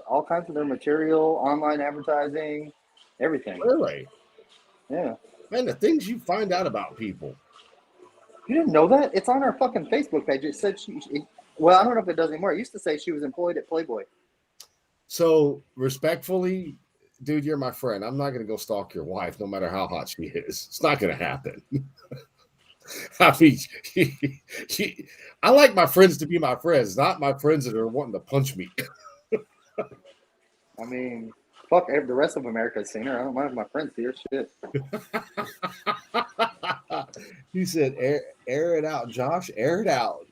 Speaker 2: their material, online advertising, everything.
Speaker 1: Really?
Speaker 2: Yeah.
Speaker 1: Man, the things you find out about people.
Speaker 2: You didn't know that? It's on our fucking Facebook page. It said well, I don't know if it does anymore. It used to say she was employed at Playboy.
Speaker 1: So, respectfully, dude, you're my friend. I'm not going to go stalk your wife, no matter how hot she is. It's not going to happen. I mean, I like my friends to be my friends, not my friends that are wanting to punch me.
Speaker 2: I mean, fuck, the rest of America's seen her. I don't mind if my friends see her. Shit.
Speaker 1: He said, air it out, Josh. Air it out.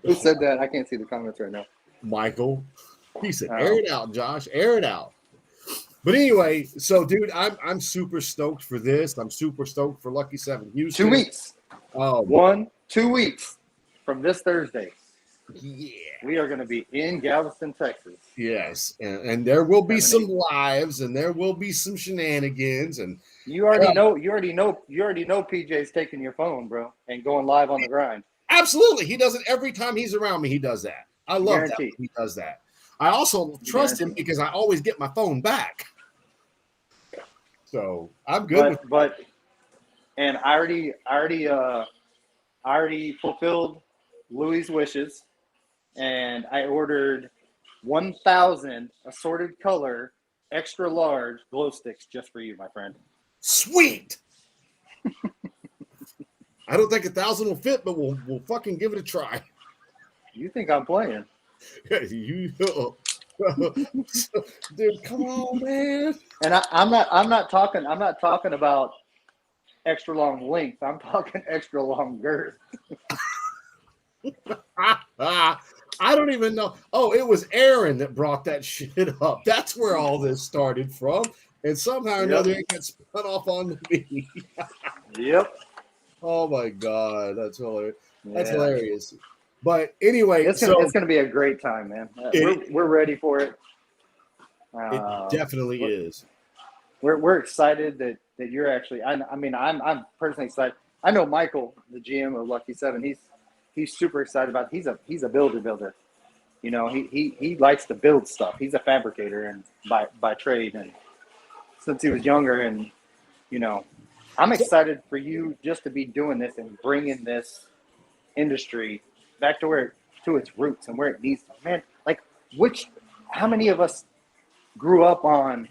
Speaker 2: Who said that? I can't see the comments right now.
Speaker 1: Michael. He said, air it out, Josh. Air it out. But anyway, so, dude, I'm super stoked for this. I'm super stoked for Lucky 7 Houston.
Speaker 2: 2 weeks. 2 weeks from this Thursday.
Speaker 1: Yeah.
Speaker 2: We are going to be in Galveston, Texas.
Speaker 1: Yes. And there will be some lives, and there will be some shenanigans. And
Speaker 2: you already know PJ's taking your phone, bro, and going live on the grind.
Speaker 1: Absolutely. He does it every time he's around me. He does that. I love that he does that. I also trust him because I always get my phone back. So I'm good
Speaker 2: and I already fulfilled Louis' wishes. and I ordered 1,000 assorted color, extra large glow sticks just for you, my friend.
Speaker 1: Sweet. I don't think 1,000 will fit, but we'll fucking give it a try.
Speaker 2: You think I'm playing?
Speaker 1: You, dude, come on, man.
Speaker 2: And I'm not talking about extra long length. I'm talking extra long girth.
Speaker 1: I don't even know. Oh, it was Aaron that brought that shit up. That's where all this started from. And somehow or another, it got spun off onto me.
Speaker 2: Yep.
Speaker 1: Oh my God, that's hilarious. That's
Speaker 2: Yeah.
Speaker 1: hilarious. But anyway,
Speaker 2: it's gonna be a great time, man. We're ready for it.
Speaker 1: It definitely is.
Speaker 2: We're excited that you're actually. I mean, I'm personally excited. I know Michael, the GM of Lucky 7. He's super excited about it. He's a builder. You know, he likes to build stuff. He's a fabricator and by trade, and since he was younger, and you know, I'm excited for you just to be doing this and bringing this industry back to its roots and where it needs to. Man, like how many of us grew up on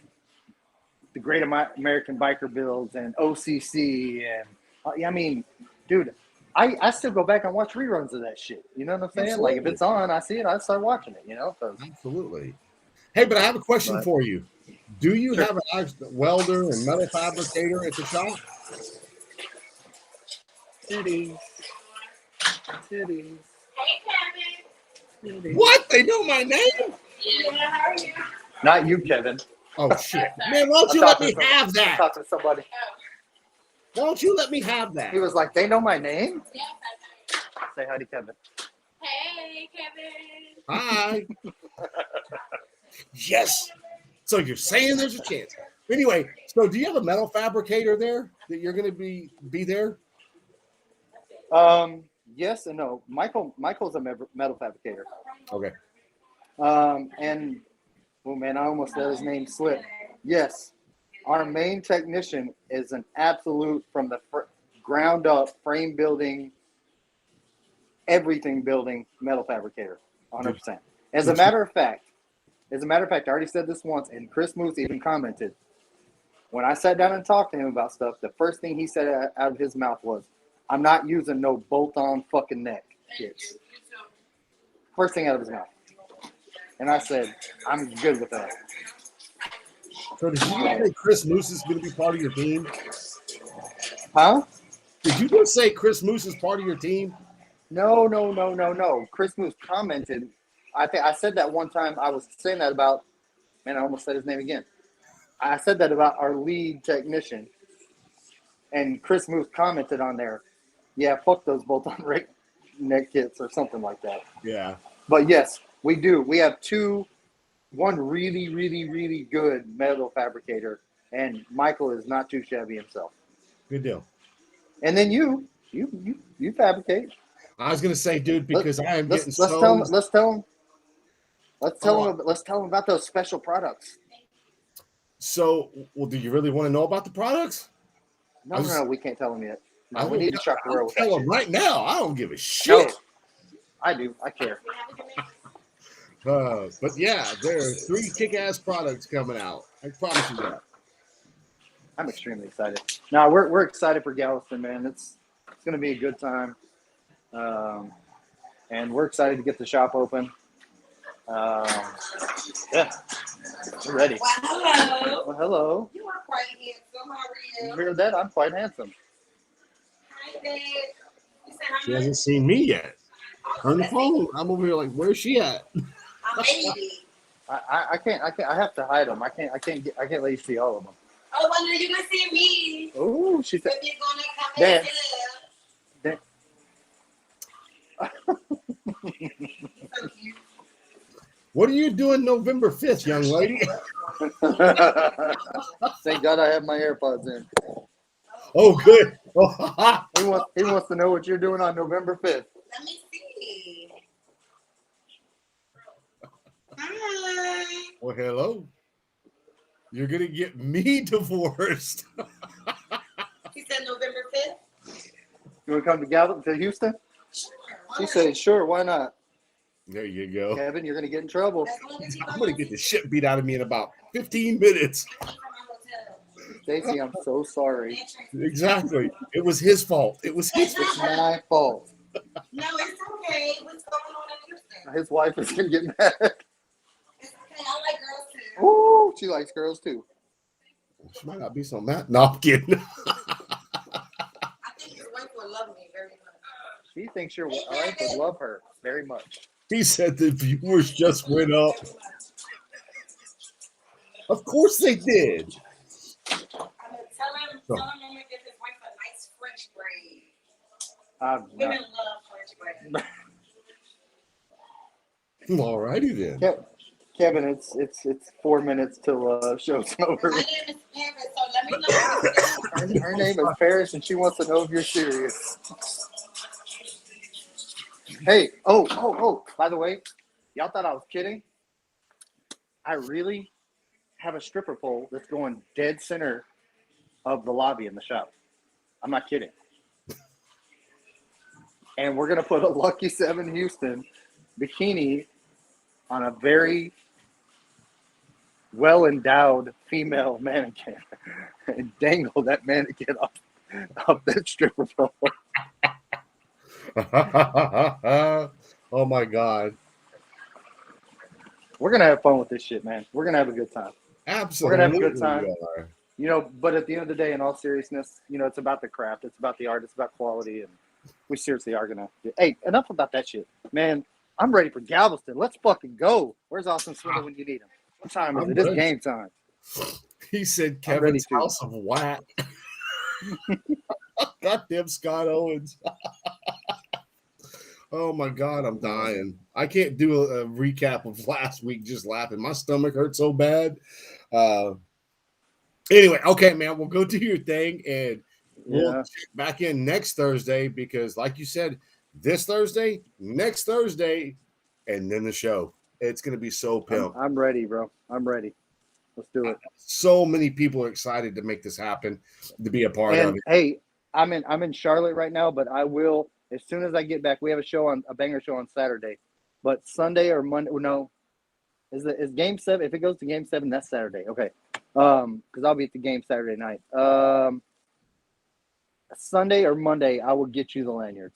Speaker 2: the Great American Biker Builds and OCC and I mean, dude, I still go back and watch reruns of that shit. You know what I'm saying?
Speaker 1: Absolutely.
Speaker 2: Like if it's on, I see it, I start watching it. You know?
Speaker 1: Absolutely. Hey, but I have a question for you. Do you have a welder and metal fabricator at the shop?
Speaker 2: Titties.
Speaker 3: Hey, Kevin.
Speaker 1: What? They know my name?
Speaker 3: Yeah. How are you?
Speaker 2: Not you, Kevin.
Speaker 1: Oh shit, man! Why don't you let me have that?
Speaker 2: Talk to somebody.
Speaker 1: Why don't you let me have that?
Speaker 2: He was like, "They know my name."
Speaker 3: Yeah.
Speaker 2: Say hi to Kevin.
Speaker 3: Hey, Kevin.
Speaker 1: Hi. Yes. So you're saying there's a chance. Anyway, so do you have a metal fabricator there that you're going to be there?
Speaker 2: Yes and no. Michael's a metal fabricator.
Speaker 1: Okay.
Speaker 2: And oh man, I almost let his name slip. Yes, our main technician is an absolute from the ground up frame building, everything building metal fabricator, 100%. As a matter of fact, I already said this once, and Chris Moose even commented. When I sat down and talked to him about stuff, the first thing he said out of his mouth was, "I'm not using no bolt-on fucking neck kits." First thing out of his mouth. And I said, I'm good with that.
Speaker 1: So did you just say Chris Moose is going to be part of your team?
Speaker 2: Huh?
Speaker 1: Did you just say Chris Moose is part of your team?
Speaker 2: No. Chris Moose commented. I think I said that one time. I was saying that about, man, I almost said his name again. I said that about our lead technician. And Chris Moose commented on there, yeah, fuck those bolt-on neck kits or something like that.
Speaker 1: Yeah.
Speaker 2: But yes, we do. We have one really, really, really good metal fabricator, and Michael is not too shabby himself.
Speaker 1: Good deal.
Speaker 2: And then you fabricate.
Speaker 1: I was going to say, dude, because let's
Speaker 2: tell him about those special products.
Speaker 1: So, well, do you really want to know about the products?
Speaker 2: No, we can't tell him yet. No, we need to shock the world.
Speaker 1: Tell him right now. I don't give a shit.
Speaker 2: No, I do. I care.
Speaker 1: But yeah, there are 3 kick-ass products coming out. I promise you that.
Speaker 2: I'm extremely excited. No, we're excited for Galveston, man. It's going to be a good time, and we're excited to get the shop open. Yeah, we're ready.
Speaker 3: Well, hello.
Speaker 2: Well, hello.
Speaker 3: You are quite handsome. How are you?
Speaker 2: You hear that? I'm quite handsome.
Speaker 3: Hi, Dad. You said
Speaker 1: She
Speaker 3: I'm
Speaker 1: hasn't seen me yet. Turn the phone. I'm over here like, where's she at?
Speaker 3: a baby.
Speaker 2: I can't. I have to hide them. I can't let you see all of them.
Speaker 3: Oh, when are you gonna see me?
Speaker 2: Oh, she said.
Speaker 3: If you're gonna come
Speaker 2: Dad.
Speaker 3: So cute.
Speaker 1: What are you doing November 5th, young lady?
Speaker 2: Thank God I have my AirPods in.
Speaker 1: Oh, good.
Speaker 2: He wants to know what you're doing on November 5th.
Speaker 3: Let me see. Hi.
Speaker 1: Well, hello. You're going to get me divorced.
Speaker 3: He said November 5th?
Speaker 2: You want to come to Houston?
Speaker 3: Sure.
Speaker 2: She said, sure, why not?
Speaker 1: There you go.
Speaker 2: Kevin, you're gonna get in trouble.
Speaker 3: As long as he
Speaker 1: I'm gonna get the shit beat out of me in about 15 minutes.
Speaker 2: Stacey, I'm so sorry.
Speaker 1: Exactly. It was his fault. It was his fault.
Speaker 2: It's my fault.
Speaker 3: No, it's okay. What's going on in Houston?
Speaker 2: His wife is gonna get mad.
Speaker 3: It's okay. I like girls too.
Speaker 2: Ooh, she likes girls too.
Speaker 1: She might not be so mad. No, I'm kidding.
Speaker 3: I think his wife will love me very much.
Speaker 2: She thinks your wife would love her very much.
Speaker 1: He said the viewers just went up. Of course they did.
Speaker 3: I'm gonna tell him I'm gonna give his wife a nice French braid. Women love French braid.
Speaker 1: All righty then.
Speaker 2: Kevin, it's 4 minutes till show's over.
Speaker 3: My name is Paris, so let me know.
Speaker 2: Her name is Paris, and she wants to know if you're serious. Hey, oh! By the way, y'all thought I was kidding. I really have a stripper pole that's going dead center of the lobby in the shop. I'm not kidding. And we're gonna put a Lucky 7 Houston bikini on a very well-endowed female mannequin and dangle that mannequin off that stripper pole.
Speaker 1: Oh my God.
Speaker 2: We're gonna have fun with this shit, man. We're gonna have a good time.
Speaker 1: Absolutely.
Speaker 2: We're gonna have a good time.
Speaker 1: we are.
Speaker 2: You know, but at the end of the day, in all seriousness, you know, it's about the craft, it's about the art, it's about quality, and we seriously are gonna. Hey, enough about that shit, man. I'm ready for Galveston. Let's fucking go. Where's Austin Swindle when you need him? What time is it? It's game time.
Speaker 1: He said
Speaker 2: I'm ready
Speaker 1: Kevin's
Speaker 2: to.
Speaker 1: House of Whack. Goddamn Scott Owens. Oh my God, I'm dying. I can't do a recap of last week just laughing. My stomach hurts so bad. Anyway, okay, man, we'll go do your thing and we'll check back in next Thursday because, like you said, this Thursday, next Thursday, and then the show. It's going to be so pimp.
Speaker 2: I'm ready, bro. I'm ready. Let's do it.
Speaker 1: So many people are excited to make this happen, to be a part of
Speaker 2: And
Speaker 1: it.
Speaker 2: hey, I'm in Charlotte right now, but I will as soon as I get back. We have a banger show on Saturday, but Sunday or Monday. No, is Game 7? If it goes to Game 7, that's Saturday. Okay, because I'll be at the game Saturday night. Sunday or Monday, I will get you the lanyards.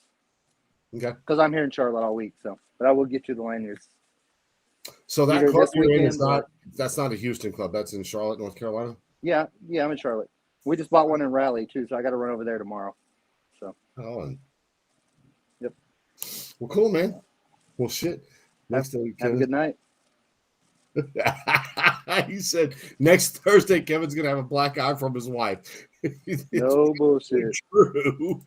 Speaker 1: Okay.
Speaker 2: Because I'm here in Charlotte all week, but I will get you the lanyards.
Speaker 1: So that
Speaker 2: Either
Speaker 1: club
Speaker 2: this
Speaker 1: you're in
Speaker 2: weekend
Speaker 1: is not. That's not a Houston club. That's in Charlotte, North Carolina.
Speaker 2: Yeah, I'm in Charlotte. We just bought one in Raleigh too, so I got to run over there tomorrow.
Speaker 1: Oh, and
Speaker 2: Yep.
Speaker 1: Well, cool, man. Well, shit. Next
Speaker 2: Have a good night.
Speaker 1: He said next Thursday Kevin's gonna have a black eye from his wife.
Speaker 2: No bullshit.
Speaker 1: True.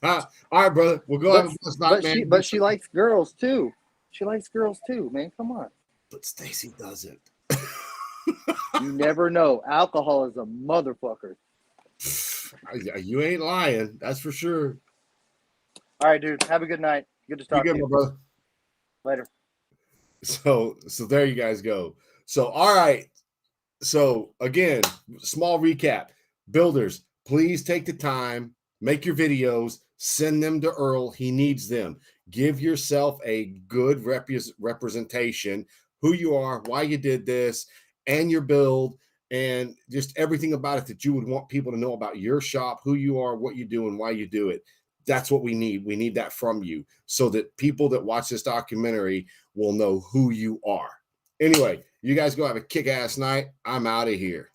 Speaker 1: All right, brother. We'll go have a blessed night, man.
Speaker 2: But she likes girls too. She likes girls too, man. Come on.
Speaker 1: But Stacy doesn't.
Speaker 2: You never know. Alcohol is a motherfucker.
Speaker 1: You ain't lying. That's for sure.
Speaker 2: All right, dude. Have a good night. Good to talk to
Speaker 1: You good,
Speaker 2: you.
Speaker 1: my brother.
Speaker 2: Later.
Speaker 1: So there you guys go. So, all right. So again, small recap. Builders, please take the time, make your videos, send them to Earl. He needs them. Give yourself a good representation, who you are, why you did this, and your build, and just everything about it that you would want people to know about your shop, who you are, what you do, and why you do it. That's what we need. We need that from you so that people that watch this documentary will know who you are. Anyway, you guys go have a kick-ass night. I'm out of here.